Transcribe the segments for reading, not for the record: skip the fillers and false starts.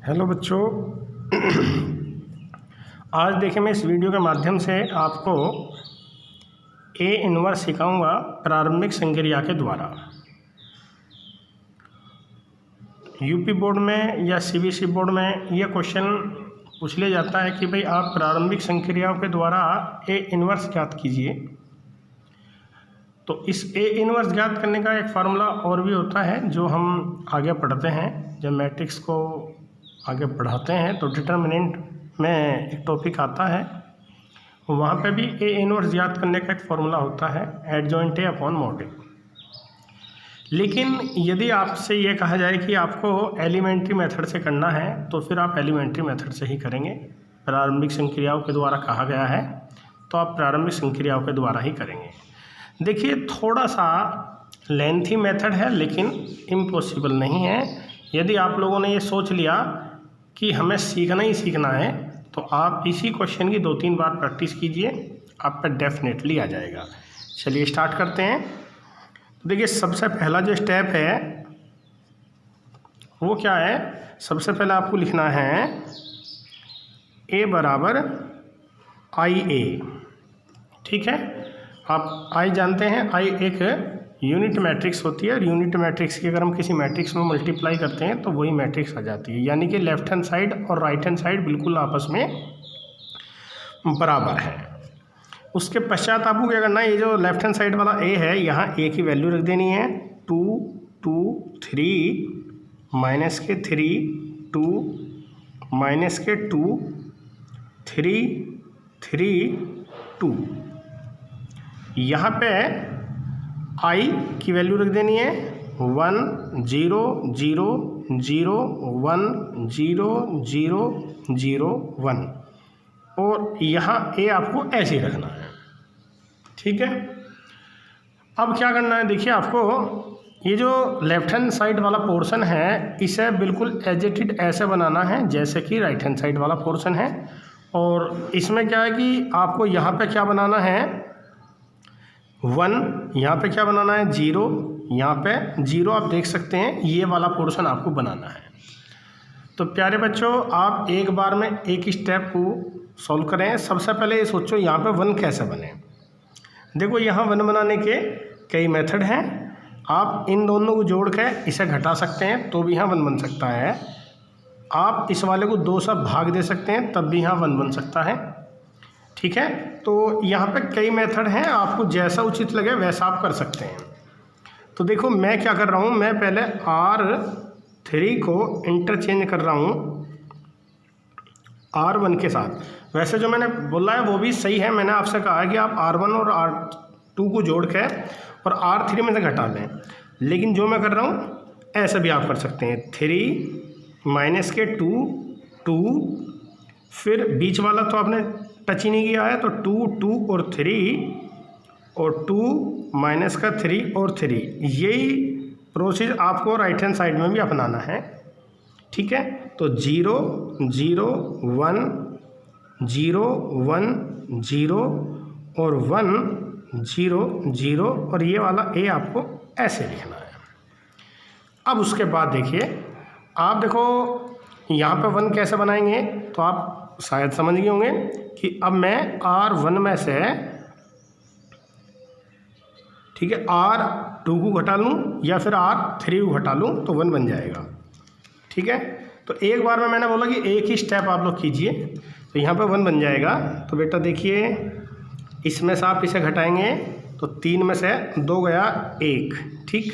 Hello बच्चों। आज देखिए मैं इस वीडियो के माध्यम से आपको ए इनवर्स सिखाऊंगा प्रारंभिक संक्रिया के द्वारा। यूपी बोर्ड में या सीबीएसई बोर्ड में यह क्वेश्चन पूछ लिया जाता है कि भाई आप प्रारंभिक संक्रियाओं के द्वारा ए इनवर्स ज्ञात कीजिए। तो इस ए इनवर्स ज्ञात करने का एक फार्मूला और भी होता है जो हम आगे पढ़ते हैं। जब मैट्रिक्स को आगे बढ़ाते हैं तो डिटर्मिनेंट में एक टॉपिक आता है, वहाँ पे भी ए इनवर्स ज्ञात करने का एक फार्मूला होता है, एडजॉइंट ए अपॉन मॉड ए। लेकिन यदि आपसे ये कहा जाए कि आपको एलिमेंट्री मेथड से करना है तो फिर आप एलिमेंट्री मेथड से ही करेंगे। प्रारंभिक संक्रियाओं के द्वारा कहा गया है तो आप प्रारंभिक संक्रियाओं के द्वारा ही करेंगे। देखिए थोड़ा सा लेंथी मेथड है लेकिन इम्पॉसिबल नहीं है। यदि आप लोगों ने ये सोच लिया कि हमें सीखना ही सीखना है तो आप इसी क्वेश्चन की 2-3 बार प्रैक्टिस कीजिए, आप पे डेफिनेटली आ जाएगा। चलिए स्टार्ट करते हैं। तो देखिए सबसे पहला जो स्टेप है वो क्या है, सबसे पहले आपको लिखना है ए बराबर आई ए। ठीक है, आप आई जानते हैं, आई एक यूनिट मैट्रिक्स होती है और यूनिट मैट्रिक्स की अगर हम किसी मैट्रिक्स में मल्टीप्लाई करते हैं तो वही मैट्रिक्स आ जाती है, यानी कि लेफ्ट हैंड साइड और राइट हैंड साइड बिल्कुल आपस में बराबर है। उसके पश्चात आपको क्या करना है, ये जो लेफ्ट हैंड साइड वाला ए है यहाँ ए की वैल्यू रख देनी है 2 2 3 माइनस के 3 2 माइनस के 2 3 3 2। यहाँ पे आई की वैल्यू रख देनी है 1 0 0 0 1 0 0 0 1 और यहाँ ए आपको ऐसे ही रखना है। ठीक है, अब क्या करना है, देखिए आपको ये जो लेफ्ट हैंड साइड वाला पोर्शन है इसे बिल्कुल एज इट इज ऐसे बनाना है जैसे कि राइट हैंड साइड वाला पोर्शन है। और इसमें क्या है कि आपको यहाँ पे क्या बनाना है 1, यहाँ पे क्या बनाना है 0, यहाँ पे 0 आप देख सकते हैं, ये वाला पोर्शन आपको बनाना है। तो प्यारे बच्चों आप एक बार में एक स्टेप को सॉल्व करें। सबसे पहले ये सोचो यहाँ पे 1 कैसे बने। देखो यहाँ 1 बनाने के कई मेथड हैं, आप इन दोनों को जोड़ के इसे घटा सकते हैं तो भी यहाँ 1 बन सकता है। आप इस वाले को 2 से भाग दे सकते हैं तब भी यहाँ 1 बन सकता है। ठीक है, तो यहाँ पे कई मेथड हैं, आपको जैसा उचित लगे वैसा आप कर सकते हैं। तो देखो मैं क्या कर रहा हूँ, मैं पहले R3 को इंटरचेंज कर रहा हूँ R1 के साथ। वैसे जो मैंने बोला है वो भी सही है, मैंने आपसे कहा है कि आप R1 और R2 को जोड़ के और R3 में से घटा लें, लेकिन जो मैं कर रहा हूँ ऐसे भी आप कर सकते हैं। 3 माइनस के 2 2 फिर बीच वाला तो आपने टच ही नहीं किया है तो 2 2 और 3 और 2 माइनस का 3 और 3, यही प्रोसेस आपको राइट हैंड साइड में भी अपनाना है। ठीक है, तो 0 0 1 0 1 0 और 1 0 0 और ये वाला ए आपको ऐसे लिखना है। अब उसके बाद देखिए आप देखो यहाँ पे 1 कैसे बनाएंगे तो आप शायद समझ गए होंगे कि अब मैं R1 में से, ठीक है, R2 को घटा लूँ या फिर R3 को घटा लूँ तो 1 बन जाएगा। ठीक है, तो एक बार में मैंने बोला कि एक ही स्टेप आप लोग कीजिए तो यहाँ पे 1 बन जाएगा। तो बेटा देखिए इसमें से आप इसे घटाएंगे तो 3 में से 2 गया 1। ठीक,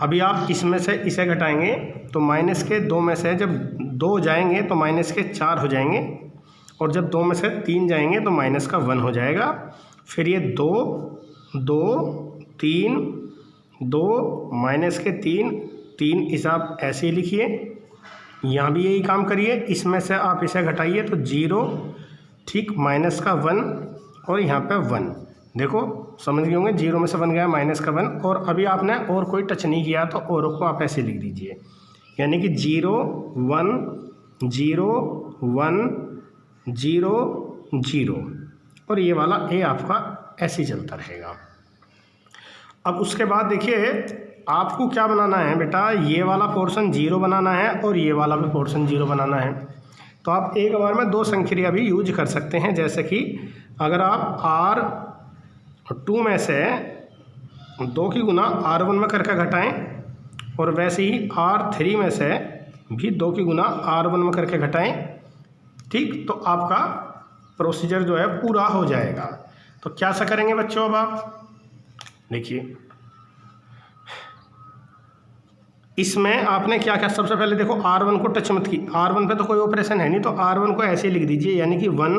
अभी आप इसमें से इसे घटाएंगे तो माइनस के 2 में से जब 2 जाएंगे तो माइनस के 4 हो जाएंगे और जब 2 में से 3 जाएंगे तो माइनस का 1 हो जाएगा। फिर ये 2 2 3 2 माइनस के 3 3 इसे आप ऐसे ही लिखिए, यहाँ भी यही काम करिए, इसमें से आप इसे घटाइए तो 0, ठीक, माइनस का 1 और यहाँ पे 1। देखो समझ गए होंगे 0 में से 1 गया माइनस का 1 और अभी आपने और कोई टच नहीं किया तो और को आप ऐसे लिख दीजिए, यानी कि 0 1 0 1 0 0 और ये वाला ए आपका ऐसे ही चलता रहेगा। अब उसके बाद देखिए आपको क्या बनाना है बेटा, ये वाला पोर्शन 0 बनाना है और ये वाला भी पोर्शन 0 बनाना है। तो आप एक बार में दो संक्रिया भी यूज कर सकते हैं, जैसे कि अगर आप R2 में से 2 की गुना R1 में करके घटाएं और वैसे ही R3 में से भी 2 की गुना R1 में करके घटाएं, ठीक, तो आपका प्रोसीजर जो है पूरा हो जाएगा। तो क्या सा करेंगे बच्चों, अब आप देखिए इसमें आपने क्या क्या, सबसे पहले देखो R1 को टच मत की, R1 पे तो कोई ऑपरेशन है नहीं, तो R1 को ऐसे लिख दीजिए, यानी कि 1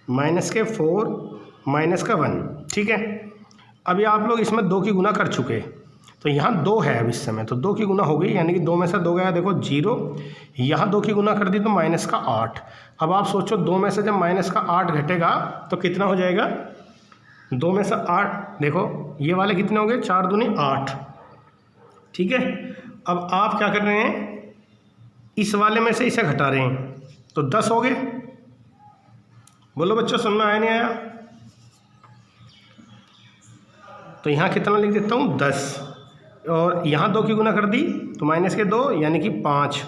माइनस के 4 माइनस का 1, ठीक है। अभी आप लोग इसमें 2 की गुना कर चुके, तो यहाँ 2 है अब इस समय, तो 2 की गुना हो गई, यानी कि 2 में से 2 गया, देखो 0, यहाँ 2 की गुना कर दी तो माइनस का 8। अब आप सोचो 2 में से जब माइनस का 8 घटेगा तो कितना हो जाएगा, 2 में से 8, देखो ये वाले कितने हो गए, 4 दूनी 8, ठीक है। अब आप क्या कर रहे हैं, इस वाले में से इसे घटा रहे हैं, तो 10 हो गए। बोलो बच्चों, समझ में आया नहीं आया? तो यहाँ कितना लिख देता हूँ, 10, और यहाँ 2 की गुना कर दी तो माइनस के 2 यानी कि 5।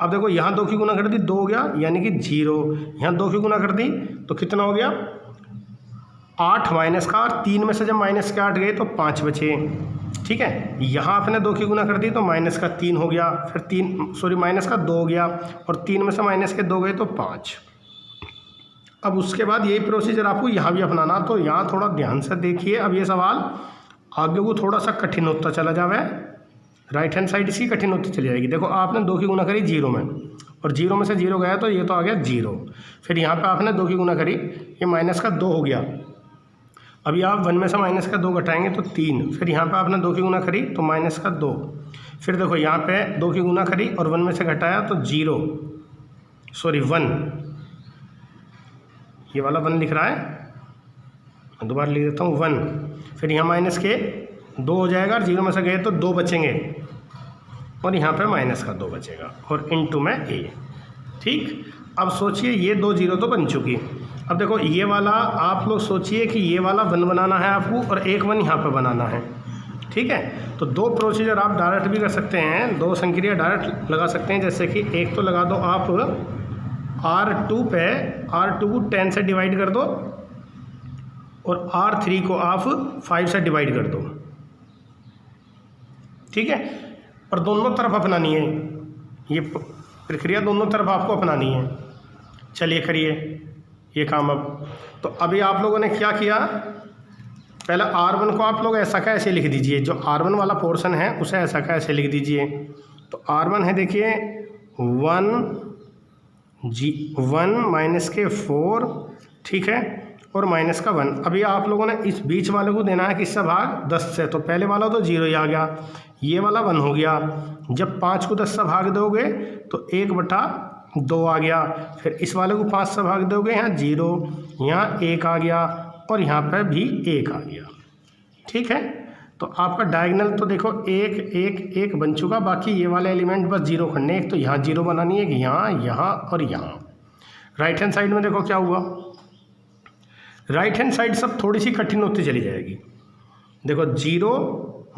अब देखो यहाँ 2 की गुना कर दी 2 हो गया, यानी कि 0, यहाँ 2 की गुना कर दी तो कितना हो गया, 8 माइनस का, और 3 में से जब माइनस के 8 गए तो 5 बचे, ठीक है। यहाँ आपने 2 की गुना कर दी तो माइनस का 3 हो गया, फिर माइनस का 2 हो गया, और 3 में से माइनस के 2 गए तो 5। अब उसके बाद यही प्रोसीजर आपको यहाँ भी अपनाना, तो यहाँ थोड़ा ध्यान से देखिए। अब ये सवाल आगे को थोड़ा सा कठिन होता चला जावे, राइट हैंड साइड इसकी कठिन होती चली जाएगी। देखो आपने 2 की गुना करी 0 में, और 0 में से 0 गया तो ये तो आ गया 0। फिर यहाँ पे आपने 2 की गुना करी, ये माइनस का 2 हो गया। अभी आप 1 में से माइनस का 2 घटाएंगे तो 3, फिर यहाँ पे आपने 2 की गुना करी तो माइनस का 2, फिर देखो यहाँ पे 2 की गुना करी और 1 में से घटाया तो 1, ये वाला 1 लिख रहा है, मैं दोबारा लिख देता हूँ 1, फिर यहाँ माइनस के 2 हो जाएगा, और 0 में से गए तो 2 बचेंगे, और यहाँ पे माइनस का 2 बचेगा, और इनटू में a, ठीक। अब सोचिए ये 2 0 तो बन चुकी। अब देखो ये वाला आप लोग सोचिए कि ये वाला 1 बनाना है आपको, और एक 1 यहाँ पे बनाना है, ठीक है। तो 2 प्रोसीजर आप डायरेक्ट भी कर सकते हैं, 2 संक्रिया डायरेक्ट लगा सकते हैं। जैसे कि एक तो लगा दो आप R2 पे, R2 को 10 से डिवाइड कर दो, और R3 को आप 5 से डिवाइड कर दो, ठीक है। और दोनों तरफ अपनानी है, ये प्रक्रिया दोनों तरफ आपको अपनानी है। चलिए करिए ये काम। अब तो अभी आप लोगों ने क्या किया, पहले R1 को आप लोग ऐसा का ऐसे लिख दीजिए, जो R1 वाला पोर्शन है उसे ऐसा का ऐसे लिख दीजिए। तो R1 है देखिए 1 माइनस के 4, ठीक है, और माइनस का 1। अभी आप लोगों ने इस बीच वाले को देना है किससे भाग, 10 से। तो पहले वाला तो 0 ही आ गया, ये वाला 1 हो गया। जब 5 को 10 से भाग दोगे तो 1/2 आ गया, फिर इस वाले को 5 से भाग दोगे, यहाँ 0, यहाँ 1 आ गया, और यहाँ पर भी 1 आ गया, ठीक है। तो आपका डायगोनल तो देखो 1 1 1 बन चुका, बाकी ये वाले एलिमेंट बस 0 करने, एक तो यहाँ 0 बनानी है, यहाँ यहाँ और यहाँ। राइट हैंड साइड में देखो क्या हुआ, राइट हैंड साइड सब थोड़ी सी कठिन होती चली जाएगी। देखो 0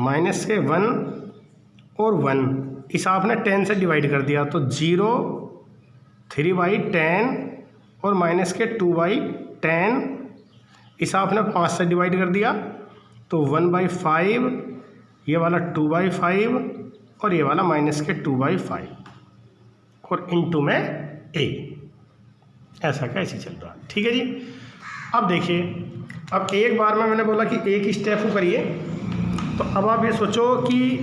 माइनस के 1 और 1, इस आपने 10 से डिवाइड कर दिया, तो 0 3/10 और माइनस के 2/10, इस आपने 5 से डिवाइड कर दिया, तो 1/5, ये वाला 2/5, और ये वाला माइनस के 2/5, और इनटू में a, ऐसा कैसे चल रहा है, ठीक है जी। अब देखिए, अब एक बार में मैंने बोला कि एक ही स्टेप को करिए, तो अब आप ये सोचो कि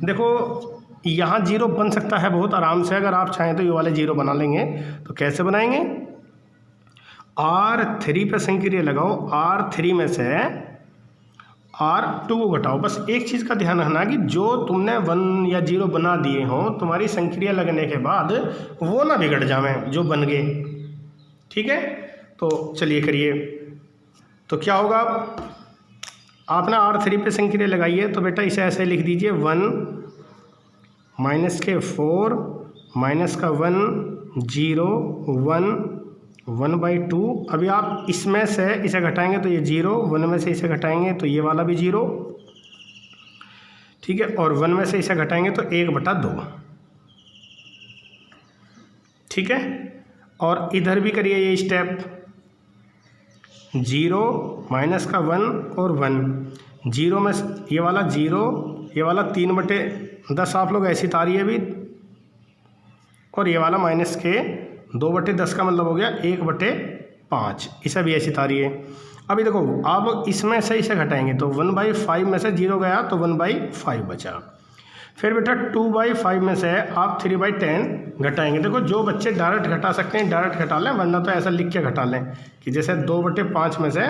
देखो यहाँ 0 बन सकता है बहुत आराम से, अगर आप चाहें तो ये वाले 0 बना लेंगे। तो कैसे बनाएंगे, R3 पे संक्रिया लगाओ, R3 में से R2 को घटाओ। बस एक चीज़ का ध्यान रखना कि जो तुमने 1 या 0 बना दिए हों, तुम्हारी संक्रिया लगने के बाद वो ना बिगड़ जाएं जो बन गए, ठीक है। तो चलिए करिए। तो क्या होगा, आपने R3 पे संक्रिया लगाई है, तो बेटा इसे ऐसे लिख दीजिए 1 माइनस के 4 माइनस का 1 0 1 1/2। अभी आप इसमें से इसे घटाएंगे तो ये 0, 1 में से इसे घटाएंगे तो ये वाला भी 0, ठीक है, और 1 में से इसे घटाएंगे तो 1/2, ठीक है। और इधर भी करिए ये स्टेप, 0 माइनस का 1 और 1, 0 में ये वाला 0, ये वाला 3/10 आप लोग ऐसी तारिए भी, और ये वाला माइनस के 2/10 का मतलब हो गया 1/5, इसे भी ऐसी तारिए। अभी देखो अब इसमें से इसे घटाएंगे तो 1/5 में से 0 गया तो 1/5 बचा। फिर बेटा 2/5 में से आप 3/10 घटाएंगे। देखो जो बच्चे डायरेक्ट घटा सकते हैं डायरेक्ट घटा लें, वरना तो ऐसा लिख के घटा लें कि जैसे 2/5 में से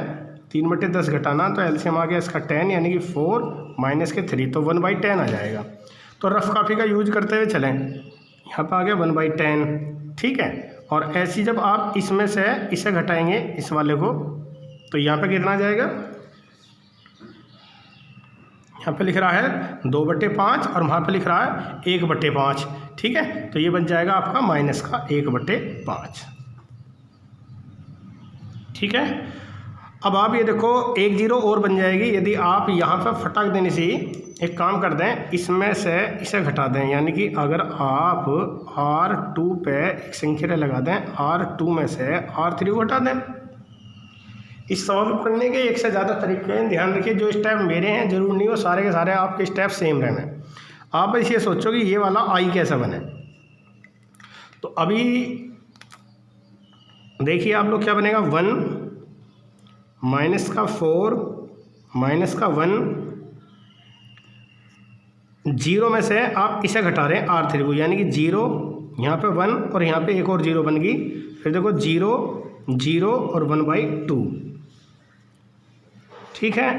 3/10 घटाना, तो एलसीएम आ गया इसका 10 यानी कि 4 माइनस के 3 तो 1/10 आ जाएगा। तो रफ कॉपी का यूज करते हुए चलें, यहाँ पर आ गया 1/10, ठीक है। और ऐसी जब आप इसमें से इसे घटाएंगे इस वाले को, तो यहाँ पे कितना जाएगा, यहाँ पे लिख रहा है 2/5 और वहाँ पे लिख रहा है 1/5, ठीक है। तो ये बन जाएगा आपका माइनस का 1/5, ठीक है। अब आप ये देखो 1 0 और बन जाएगी यदि आप यहाँ पर फटाक देने से एक काम कर दें, इसमें से इसे घटा दें, यानी कि अगर आप R2 पे एक संख्या लगा दें, R2 में से R3 को घटा दें। इस सवाल को करने के एक से ज़्यादा तरीके हैं, ध्यान रखिए जो स्टेप मेरे हैं जरूर नहीं हो सारे के सारे आपके स्टेप सेम रहें। आप बस ये सोचो कि ये वाला आई कैसा बने। तो अभी देखिए आप लोग क्या बनेगा, 1 माइनस का 4 माइनस का 1, 0 में से आप इसे घटा रहे हैं R3 को, यानी कि 0 यहाँ पे 1 और यहाँ पे एक और 0 बन गई। फिर देखो 0 0 और 1/2, ठीक है।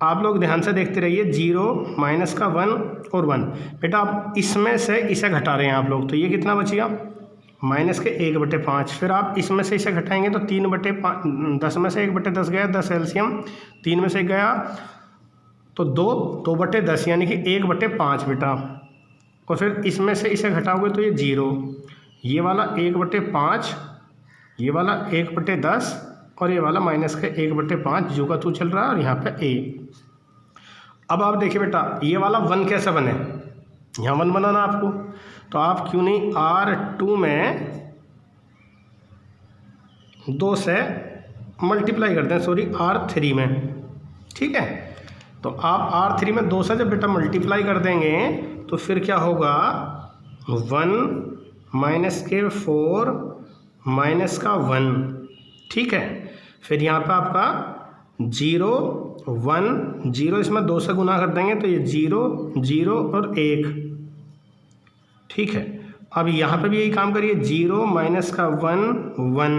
आप लोग ध्यान से देखते रहिए, 0 माइनस का 1 और 1, बेटा आप इसमें से इसे घटा रहे हैं आप लोग, तो ये कितना बचेगा माइनस के 1/5। फिर आप इसमें से इसे घटाएंगे तो 3/5, 10 में से 1/10 गया, 10 एलसीएम 3 में से गया तो 2/10 यानी कि 1/5 बेटा। और फिर इसमें से इसे घटाओगे तो ये 0, ये वाला 1/5, ये वाला 1/10 और ये वाला माइनस के 1/5 जो का तू चल रहा है, और यहाँ पे a। अब आप देखिए बेटा ये वाला 1 कैसे बने, यहाँ 1 बनाना आपको, तो आप क्यों नहीं R2 में 2 से मल्टीप्लाई करते हैं, सॉरी R3 में, ठीक है। तो आप R3 में 2 से जब बेटा मल्टीप्लाई कर देंगे तो फिर क्या होगा, 1 माइनस के 4 माइनस का 1, ठीक है। फिर यहाँ पे आपका 0 1 0 इसमें 2 से गुना कर देंगे तो ये 0 0 और 1, ठीक है। अब यहाँ पे भी यही काम करिए, 0 माइनस का 1 1,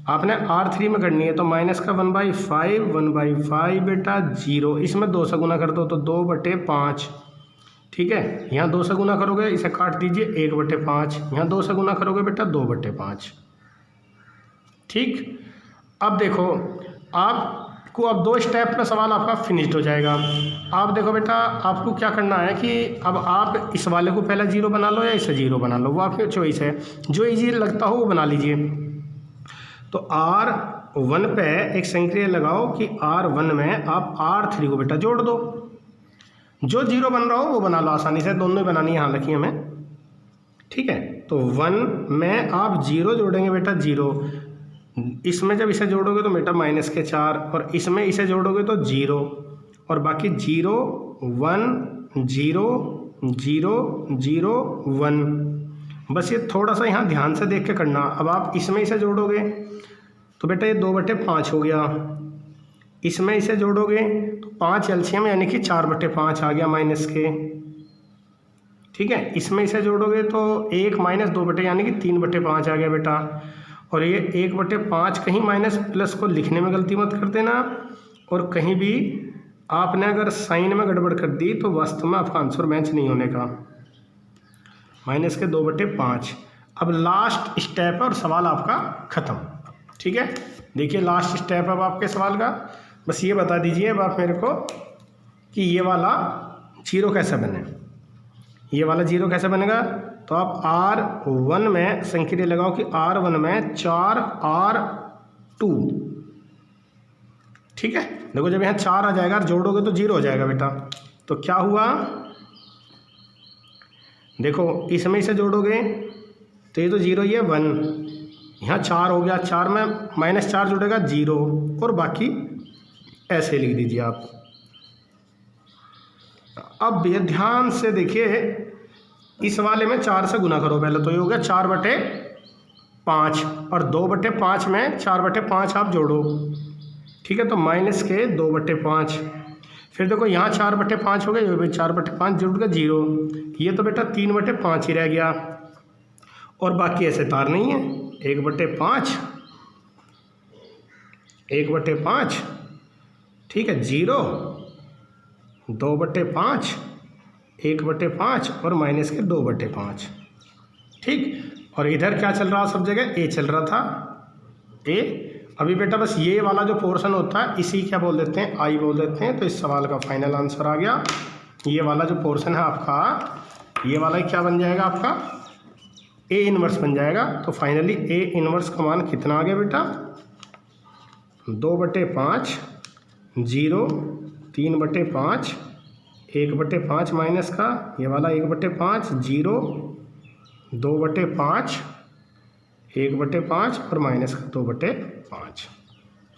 आपने R3 में करनी है तो माइनस का 1/5 बेटा 0, इसमें 2 से गुना कर दो तो 2/5, ठीक है। यहाँ 2 से गुना करोगे इसे काट दीजिए 1/5, यहाँ 2 से गुना करोगे बेटा 2/5, ठीक। अब देखो आपको अब 2 स्टेप में सवाल आपका फिनिश्ड हो जाएगा। आप देखो बेटा आपको क्या करना है कि अब आप इस वाले को पहले 0 बना लो या इसे 0 बना लो, वो आपकी चॉइस है, जो इजी लगता हो वो बना लीजिए। तो R1 पे एक संक्रिया लगाओ कि R1 में आप R3 को बेटा जोड़ दो, जो 0 बन रहा हो वो बना लो आसानी से, दोनों ही बनानी है हालांकि हमें, ठीक है। तो 1 में आप 0 जोड़ेंगे बेटा 0, इसमें जब इसे जोड़ोगे तो बेटा माइनस के 4, और इसमें इसे जोड़ोगे तो 0, और बाकी 0 1 0 0 0 1, बस ये थोड़ा सा यहाँ ध्यान से देख के करना। अब आप इसमें इसे जोड़ोगे तो बेटा ये 2/5 हो गया, इसमें इसे जोड़ोगे तो 5 एलसीएम यानी कि 4/5 आ गया माइनस के, ठीक है। इसमें इसे जोड़ोगे तो 1 माइनस 2 यानी कि 3/5 आ गया बेटा। और ये 1/5 कहीं माइनस प्लस को लिखने में गलती मत कर देना, और कहीं भी आपने अगर साइन में गड़बड़ कर दी तो वास्तव में आपका आंसर मैच नहीं होने का, माइनस के 2/5। अब लास्ट स्टेप है और सवाल आपका ख़त्म, ठीक है। देखिए लास्ट स्टेप अब आपके सवाल का, बस ये बता दीजिए अब आप मेरे को कि ये वाला 0 कैसे बने, ये वाला 0 कैसे बनेगा। तो आप R1 में संक्रिया लगाओ कि R1 में 4 R2, ठीक है। देखो जब यहाँ 4 आ जाएगा जोड़ोगे तो 0 हो जाएगा बेटा, तो क्या हुआ, देखो इसमें इसे जोड़ोगे तो ये तो 0 ये 1, यहाँ 4 हो गया, 4 में -4 जुड़ेगा 0, और बाकी ऐसे लिख दीजिए आप। अब ये ध्यान से देखिए, इस वाले में 4 से गुना करो पहले, तो ये हो गया 4/5, और 2/5 में 4/5 आप जोड़ो, ठीक है, तो माइनस के 2/5। फिर देखो यहाँ 4/5 हो गया, ये भी 4/5 जुड़ गया 0, ये तो बेटा 3/5 ही रह गया, और बाकी ऐसे तार नहीं है। 1/5, 1/5, ठीक है, 0, 2/5, 1/5 और माइनस के 2/5, ठीक। और इधर क्या चल रहा सब जगह, ए चल रहा था, ए। अभी बेटा बस ये वाला जो पोर्शन होता है इसी क्या बोल देते हैं, आई बोल देते हैं। तो इस सवाल का फाइनल आंसर आ गया, ये वाला जो पोर्शन है आपका, ये वाला क्या बन जाएगा आपका, ए इनवर्स बन जाएगा। तो फाइनली ए इनवर्स का मान कितना आ गया बेटा, 2/5, 0, 3/5, 1/5 माइनस का ये वाला 1/5, 0, 2/5, 1/5 और माइनस का 2/5।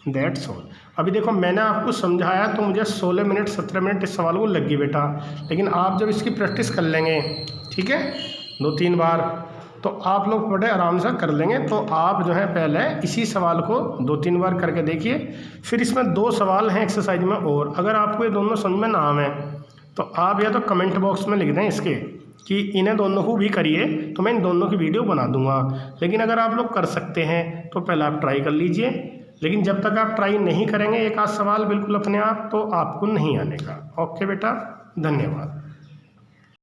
That's all. अभी देखो मैंने आपको समझाया तो मुझे 16 मिनट 17 मिनट इस सवाल को लग गई बेटा, लेकिन आप जब इसकी प्रैक्टिस कर लेंगे, ठीक है, 2-3 बार, तो आप लोग बड़े आराम से कर लेंगे। तो आप जो है पहले इसी सवाल को 2-3 बार करके देखिए, फिर इसमें 2 सवाल हैं एक्सरसाइज में, और अगर आपको ये दोनों समझ में ना आए तो आप या तो कमेंट बॉक्स में लिख दें इसके कि इन्हें दोनों को भी करिए, तो मैं इन दोनों की वीडियो बना दूंगा। लेकिन अगर आप लोग कर सकते हैं तो पहले आप ट्राई कर लीजिए, लेकिन जब तक आप ट्राई नहीं करेंगे एक आध सवाल बिल्कुल अपने आप, तो आपको नहीं आने का। ओके बेटा, धन्यवाद।